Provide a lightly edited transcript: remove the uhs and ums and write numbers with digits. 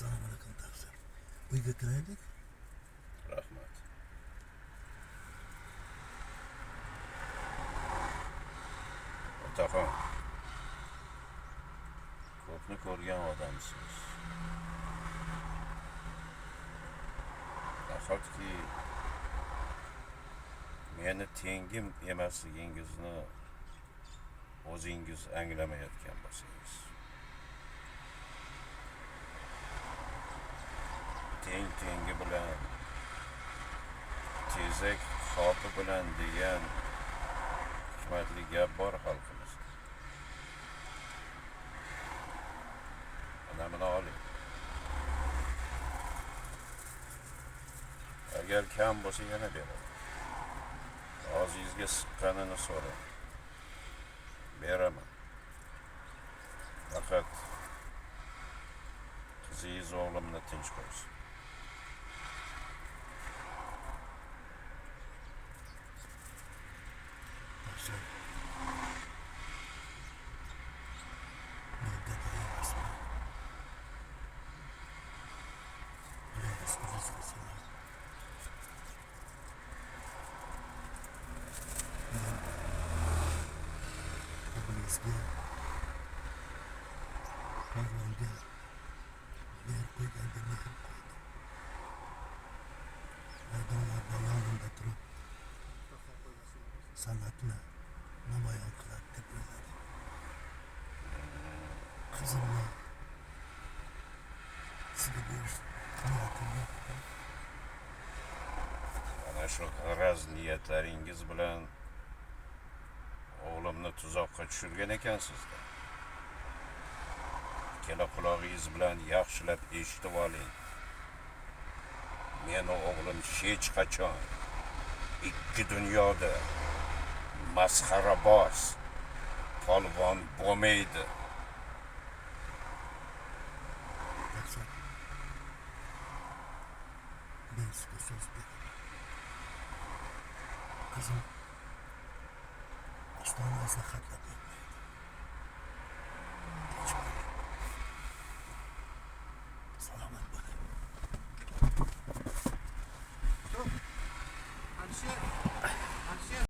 Assalomu alaykum tafsir. Uyga kiraylik. Rahmat. Otaxon, ko'pni ko'rgan odamsiz. Nahotki meni tengim emasligingizni o'zingiz anglamayotgan bo'lsangiz. Tengi bilan, tezak xopi bilan degan hikmatli gap bor xalqimizda. Mana buni oling. Agar kam bo'lsa yana beraman. Og'zingizga siqqanini so'rang. Beraman. Faqat qizingiz o'g'limni tinch qo'ysin. Tafsir. Men gado emasman. Bilingiz qilasiz. Men o'g'lingizga Farmonga yer qo'yganda mehr qo'ydim. Maydonlarda yonimda turib san'atni namoyon qiladi deb o'yladim. Qizimni sizga berish niyatim yo'q. Mana shu g'araz niyatlaringiz bilan o'g'limni tuzoqqa tushirgan ekansizda. Ikkala qulog'ingiz bilan yaxshilab eshitib oling. Meni o'g'lim hech qachon ikki dunyoda masxaraboz polvon bo'lmaydi. Tafsir. Men sizga so'z beraman. Qizim ostona maslahatlab